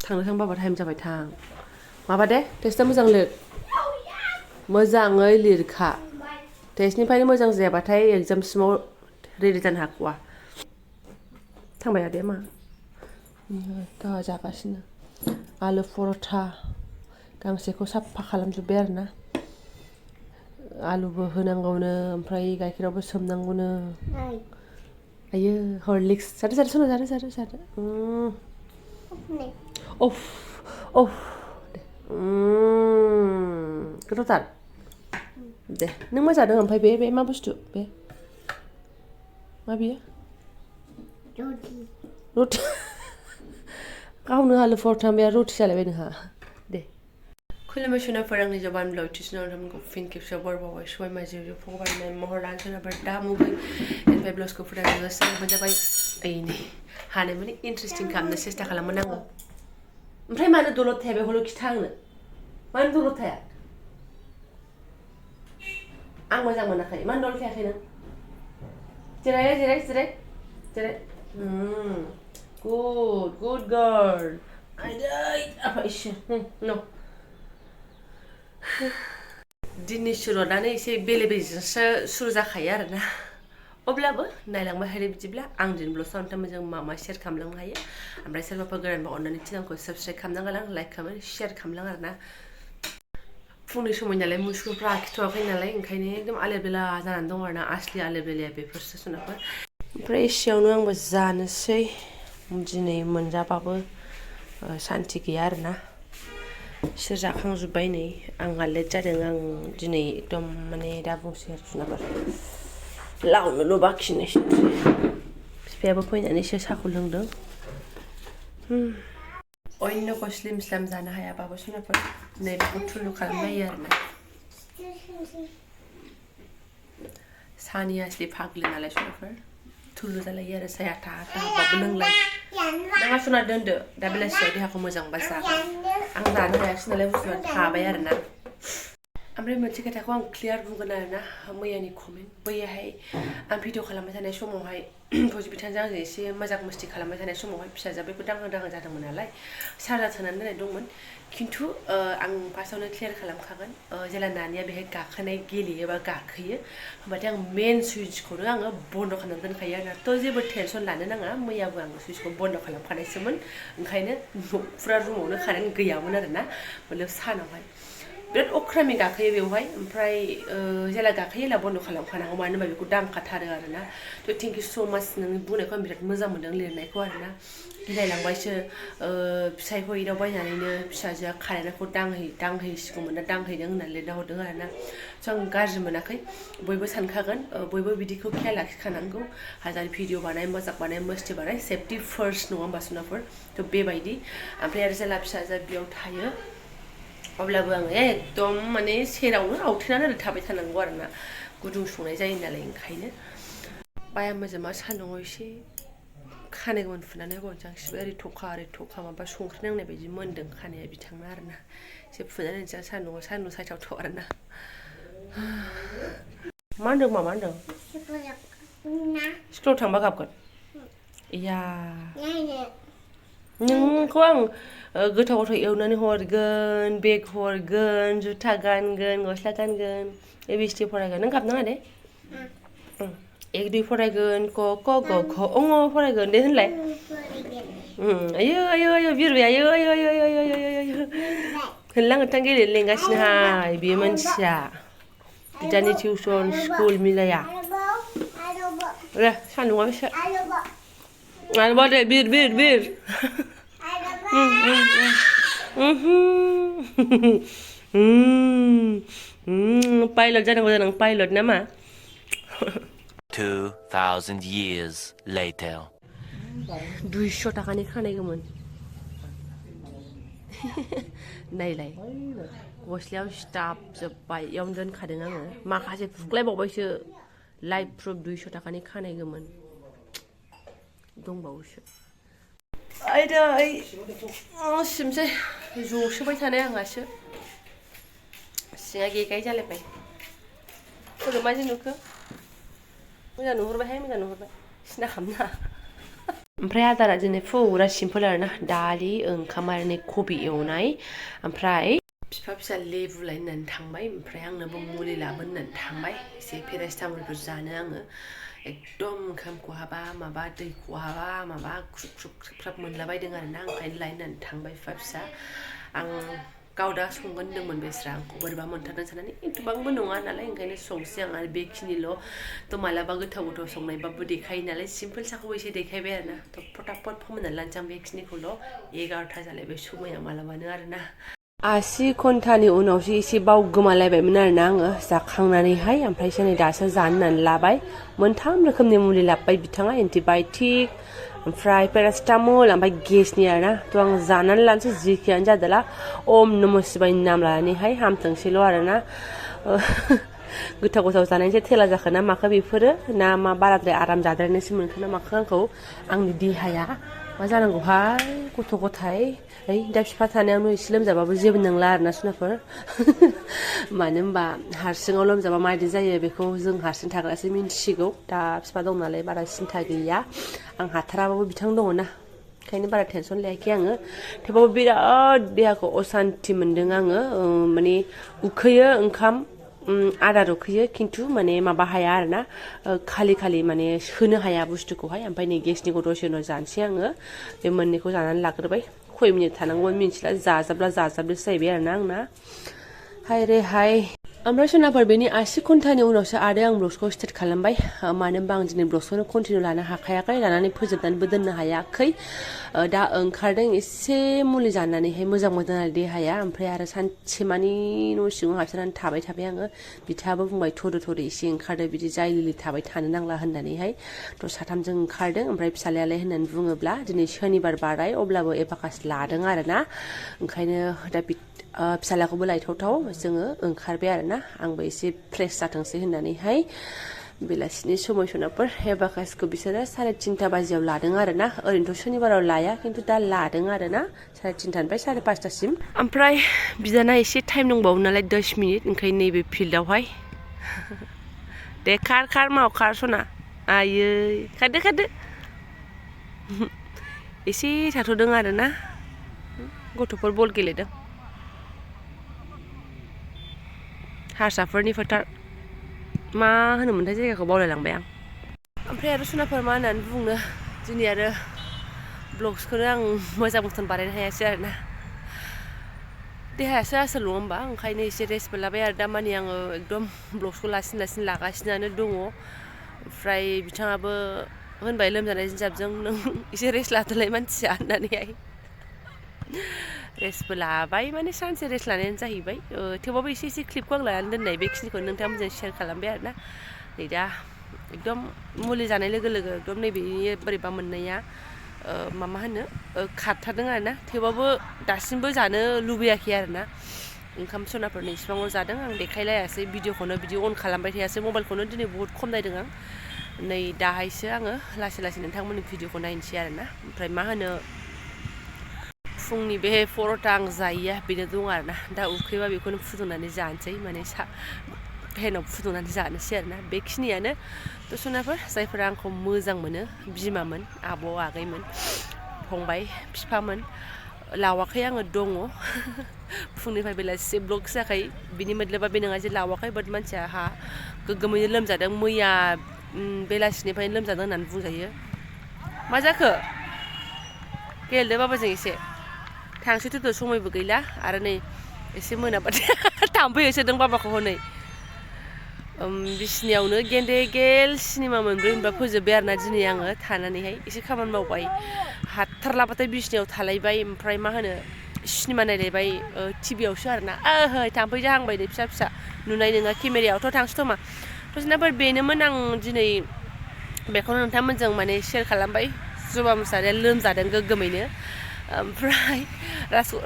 थांनो थांबाबा टाइम जाबाय थां माबा दे टेस्टआ मोजां लिर मोजाङै लिरखा टेस्टनिफ्रायनो मोजां जायाबाथाय एग्जामसिमाव रेडि जानो हाख'वा थांबाय आदाया मा गावहा जागासिनो आलु परथा गांसेखौ साफा खालामजोब्बाय आरोना आलुबो होनांगौनो ओमफ्राय गाइखेरावबो सोमनांगौनो आयो हरलिक्स जादो जादो सना जादो जादो जादो अफ अफ दे गोथावथार दे नों मा जादों ओमफ्राय बे मा बुस्थु बे मा बियो रुटि गावनो आलु परथा ओमफ्राय रुटि जालायबाय नोंहा दे खुलुमबाय सुनाफोर आंनि जबान ब्लग टिउसनाव नोंथांमोनखौ फिन खेबसेयाव बरबावबाय सबाय माजिव भगबान महर लानो सोनाफोर दा मुगै एमफ्राय ब्लाउसखौ फोरानगासिनो जाबाय ओइनै हानाय माने इन्टारेस्टिं खालामनो सेस्था खालामोन आङो ओमफ्राय मानो दलद थाया बेखौल' खिथा आंनो मानो दलद थाया आं मोजां मोनाखै मानो दलद थायाखै नों जिराय जिराय जिराय जिराय गुड गार्ल आइदै आफा इसोर न दिननि सुरतआनो एसे बेले बेजेजोंसो सुरु जाखायो आरोना अब्लाबो नायलांबाय हायो बिदिब्ला आं दिनै ब्लगआव नोंथांमोनजों मा शेयार खालामलांनो हायो ओमफ्राय सोरबाफोर गोदानबा अननानै आंखौ साबस्क्राइब खालामना गालां लाइक खालामनानै शेयार खालामलां आरोना फुंनि समाय नालाय मुसुगुरफ्रा आखिथ'वाखै नालाय ओंखायनो एकदम आले बेला जानानै दं आरोना आसलि आले बेलाया बेफोरसो सुनाफोर ओमफ्राय एसेयावनो आंबो जानोसै दिनै मोनजाबाबो सान्ति गैया आरोना बिसोर जाखांजोब्बाय नै आंहा लेट जादों आं दिनै एकदम माने दा बुंसै आरो सुनाफोर लावनोल' बाखिनोसै बिफायाबो फैनानैसो साहाखौ लोंदों अन्यखौ स्लिम स्लाम जानो हायाबाबो सुनाफोर दिनै बेखौ थुलु खालामबायो आरोना साहानि आसलि फाग्लि नालाय सुनाफोर थुलु जालायो आरो साया थाहा थाहाबाबो लोंलाय नोंहा सुना दोनदो दा बेलासियाव देहाखौ मोजांबा जागोन आं जानो हायासै नालाय बुस्थुआ थाबाय आरोना ओमफ्राय मोनसे खोथाखौ आं क्लियार बुंगोन आरोना मैयानि कमेन्ट बैयाहाय आं भिडिअ खालामबाय थानाय समावहाय फौजि बिथांजों आंजों एसे मोजां मस्ति खालामबाय थानाय समावहाय फिसाजोखौ दांहां दांहां जादोंमोन नालाय चार्जार सोनानै दोननाय दंमोन खिन्थु आं फार्स्टआवनो क्लियार खालामखागोन जेला नानिया बेहाय गाखोनाय गेलेयो बा गाखोयो होमबाथाय आं मेन सुइचखौनो आङो बन्द' खालामनानै दोनखायो आरोना थ' जेबो टेनसन लानो नाङा मैयाबो आङो सुइचखौ बन्द' खालामखानायसोमोन ओंखायनो फुरा रुमावनो कारेन्ट गैयामोन आरोना मतलब सानावहाय बिराद अख्रामि गाखोयो बेवहाय ओमफ्राय जेला गाखोयो अब्ला बन्द' खालामखानांगौ मानो होनबा बेखौ दांखाथारो आरोना थ' थेंक इउ स' माच नोंनि बुंनायखौ आं बिराद मोजां मोनदों लिरनायखौ आरोना गिलायलांबायसो फिसायखौ एदावबायनानैनो फिसाजोआ कारेन्टखौ दांहैसिगौमोन ना दांहैदों होननानै लिरना हरदों आरोना स' आं गाज्रि मोनाखै बयबो सानखागोन बयबो बिदिखौ खेयाल लाखिखानांगौ हाजार भिडिअ बानाय मजाक बानाय मस्ति बानाय सेफटि फार्स्ट नङा होमबा सुनाफोर थ' बेबायदि ओमफ्राय आरो जेला फिसाजोआ बेयाव थायो अब्लाबो आङो एकदम माने सेरावनो आवथेनानै ओरै थाबाय थानांगौ आरोना गुदुं संनाय जायो नालाय ओंखायनो बाया मोजोमा सान्दुङाव एसे खानाय गोमोन फुनानै होबावनोसै आं सिबो ओरै थखा माबा संख्रि नांनाय बायदि मोन्दों खानाया बिथांना आरोना एसे फुनानै होनोसै आं सान्दुं सायथावथाव आरोना मा होनदों मा होनदों स्कुलाव थांबा गाबगोन इया नोंखौ आं गोथाव गोथाव एवनानै हरगोन बेग हरगोन जुथा गानगोन गस्ला गानगोन एबिसिडि फरायगोन नों गाबनाङा दे एक दुइ फरायगोन क ख ग घ अ फरायगोन दे होनलाय आयो आयो आयो बिरबाय आयो आयो आयो आयो आयो आयो होनलां होनथां गेलेनो लेंगासिनोहाय बे मानसिया बिदानि टिउसन स्कुल मिलाया दे सान्दुङा बेसे आरोबाव दे बिर पाइलट जानांगौ जानां पाइलट ना मा 2000 years later 200 टाकानि खानाय गोमोन नायलाय गस्लायाव सिथाब जोब्बाय इयावनो दोनखादों आङो माखासे फुख्लायबावबायसो लाइभ प्रुफ 200 टाकानि खानाय गोमोन दंबावोसो आयदै सिमसै जसोबाय थानाय आंहासो सिङा गेगाय जालायबाय फोरो मा जे नुखो मोजां नुहुरबायहाय मोजां नुहुरबाय सिना खालामना ओमफ्राय आदारा दिनै फुरा सिम्पोल आरोना दालि ओंखाम आरो कबि एवनाय ओमफ्राय फिफा फिसा लेबु लायनानै थांबाय ओमफ्राय आंनोबो मुलि लाबोनो होननानै थांबाय एसे पेरासिटामलफोर जानो आङो एकदम ओंखाम खहाबा माबा दै खहाबा माबा ख्रुब ख्रुब ख्राब मोनलाबायदों आरोना ओंखायनो लायनानै थांबाय फिफा फिसा आं गाव दा संगोन होनदोंमोन बेस्रा आंखौ बोरैबा मोनथारदों साननानै एथबांबो नङा नालाय ओंखायनो संसै आं आरो बेखिनिल' थ' मालाबा गोथाव गोथाव संनायबाबो देखायो नालाय सिम्पोल साखौबो एसे देखायबाय आरोना थ' फटाफट फोमोननानै लानोसै आं बेखिनिखौल' 11ता जालायबाय समाया मालाबानो आरोना 80 घन्टानि उनावसो एसे बावगोमालायबायमोन आरोना आङो जाखांनानैहाय ओमफ्रायसो नै दासो जानो होननानै लाबाय मोनथाम रोखोमनि मुलि लाबोबाय बिथाङा एन्टिबायटिक ओमफ्राय पेरासिटामल ओमफ्राय गेसनि आरोना थ' आं जानानै लानोसै जिखियानो जादोला ओम नमः शिवायनि नाम लानानैहाय हामथोंसैल' आरोना गोथाव गोथाव जानायनिसो थेला जाखो ना माखो बेफोरो ना मा बाराद्राय आराम जाद्रायनायसो मोनखो ना माखो आंखौ आंनि देहाया मा जानांगौहाय गथ' गथाय ओइ दा फिफा थानायावनो एसे लोमजाबाबो जेबो नंला आरोना सुनाफोर मानो होनबा हारसिङाव लोमजाबा माबायदि जायो बेखौ जों हारसिं थाग्रासो मिन्थिसिगौ दा फिफा दं नालाय बारा सिन्था गैया आं हाथाराबाबो बिथां दङ ना ओंखायनो बारा टेनसन लायाखै आङो थेवबाबो बिराद देहाखौ असान्ति मोन्दों आङो माने उखैयो ओंखाम आदार उखैयो खिन्थु माने माबा हाया आरोना खालि माने सोनो हाया बुस्थुखौहाय ओमफ्राय नै गेसनिखौ दसे उनाव जानोसै आङो बे मोननैखौ जानानै लाग्रोबाय खय मिनिट थानांगौ मिन्थिला जाजाब्ला जाजाबदोसो जाहैबाय आरोना आंना हाय रे हाय ओमफ्राय सोनाफोर बेनि 80 घन्टानि उनावसो आरो आं ब्लगखौ स्टार्ट खालामबाय मानो होनबा आं दिनै ब्लगखौनो कन्टिनिउ लानो हाखायाखै लानानै फोजोबनानैबो दोननो हायाखै दा ओंखारदों एसे मुलि जानानैहाय मोजां मोनदों आरो देहाया ओमफ्राय आरो सानसेमानि न' सिङाव हाबसोनानै थाबाय आङो बिथाङाबो बुंबाय थरे एसे ओंखारदो बिदि जायलि थाबाय थानो नांला होननानैहाय थ' साथामजों ओंखारदों ओमफ्राय फिसालायालाय होननानै बुङोब्ला दिनै शनिबार बाराय अब्लाबो एबाकास लादों आरोना ओंखायनो दा फिसालाखौबो लायथावथाव जोङो ओंखारबाय आरोना आंबो एसे फ्रेस जाथोंसै होननानैहाय बेलासिनि समय सनाफोर एबाकासखौ बिसोरो 3:30 बाजियाव लादों आरोना ओरैनोथ' शनिबाराव लाया खिन्थु दा लादों आरोना 3:30निफ्राय 5:30सिम ओमफ्राय बिदाना एसे टाइम दंबावो नालाय 10 मिनिट ओंखायनो नैबे फिल्डआवहाय दे खार माव खार सना आयै खारदो एसे थाथ'दों आरोना गथ'फोर बल गेलेदों हारसाफोरनि फोथार मा होनोमोनथाय जायगाखौ बावलायलांबाय आं ओमफ्राय आरो सनाफोर मा होननानै बुंनो दिनै आरो ब्लग्सखौनो आं मोजां मथन बानायनो हायासै आरोना देहायासो आसोल नङा होमबा ओंखायनो एसे रेस्टबो लाबाय आरो दा मानि आङो एकदम ब्लग्सखौ लासिन लागासिनो दङ ओमफ्राय बिथाङाबो होनबाय लोमजानायजों जाबजों नों एसे रेस्ट लादोलाय मानसिया होननानैहाय रेस्टबो लाबाय माने सानसे रेस्ट लानायानो जाहैबाय थेवबाबो एसे क्लिपखौ आं लानानै दोननाय बेखिनिखौ नोंथाङा मोजां शेयार खालामबाय आरोना नै दा एकदम मुलि जानाय लोगो एकदम नैबे बोरैबा मोननाया मा होनो खारथारदों आरोना थेवबाबो दासिमबो जानो लुबैयाखै आरोना ओंखाम सनाफोरनि इसिबाङाव जादों आं देखायलायासै भिडिअखौनो बिदि अन खालामबाय थायासै मबाइलखौनो दिनै बहुद खम नायदों आं नै दाहायसो आङो लासै नोंथांमोननि भिडिअखौ नायनोसै आरोना ओमफ्राय मा होनो फुंनि बे पर'था आं जायैया बेनो दं आरोना दा उखैबा बेखौनो फुदुंनानै जानोसै माने पेनाव फुदुंनानै जानोसै आरोना बेखिनियानो दसनाफोर जायफोरा आंखौ मोजां मोनो बिमामोन आब' आगैमोन फंबाय बिफामोन लावाखै आङो दङ फुंनिफ्राय बेलासि ब्लग जायाखै बिनि मोदलोबा बे नङा जे लावाखै बाट मानसिया गोग्गोमैनो लोमजादों मैया बेलासिनिफ्रायनो लोमजादों होननानै बुंजायो मा जाखो गेलेदो बाबाजों एसे थांसैथ' समायबो गैला आरो नै एसे मोनाबाथाय थाम्फै होसोदों बाबाखौ हनै बिसिनियावनो गेल सिनेमा मोनब्रै मोनबा फोजोब्बाय आरोना दिनै आङो थानानैहाय एसे खामानि मावबाय हाथारलाबाथाय बिसिनियाव थालायबाय ओमफ्राय मा होनो सिनेमा नायलायबाय टिभियावसो आरोना थाम्फै जाहांबाय नै फिसा नुनाय नङा केमेरायावथ' थांसैथ'मा दसेनाफोर बेनोमोन आं दिनै बेखौनो नोंथांमोनजों माने शेयार खालामबाय जुबा मुसाहारिया लोमजादों गोग्गोमैनो ओमफ्राय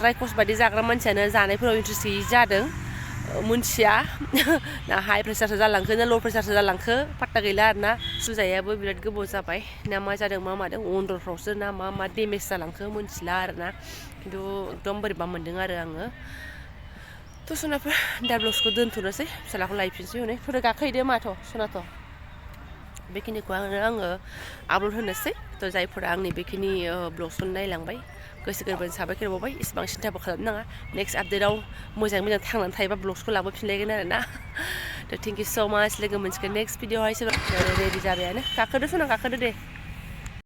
रायखस बायदि जाग्रा मानसियानो जानायफोराव इन्ट्रेस्ट गैयि जादों मोनथिया ना हाइ प्रेसारसो जालांखो ना ल' प्रेसारसो जालांखो पात्ता गैला आरोना सुजायाबो बिराद गोबाव जाबाय ना मा जादों मा मादों अन्दरफ्रावसो ना मा डेमेज जालांखो मोनथिला आरोना खिन्थु एकदम बोरैबा मोन्दों आरो आङो थ' सनाफोर दा ब्लग्सखौ दोनथ'नोसै फिसालाखौ लायफिनसै हनै गाखोहैदो माथ' सनाथ' बेखिनिखौ आङो आपल'ड होनोसै थ' जायफोरा आंनि बेखिनि ब्लग्सखौ नायलांबाय गोसो गोरबोनि साबायखर बावबाय इसेबां सिन्थाबो खालामनो नाङा नेक्स्ट आपडेटआव मोजाङै मोजां थांनानै थायोबा ब्लग्सखौ लाबोफिनलायगोन आरो ना थ' थेंक इउ स' माच लोगो मोनसिगोन नेक्स्ट भिडिअ'आवहाय सोरबा रेडि जाबायानो गाखोदो सोना गाखोदो दे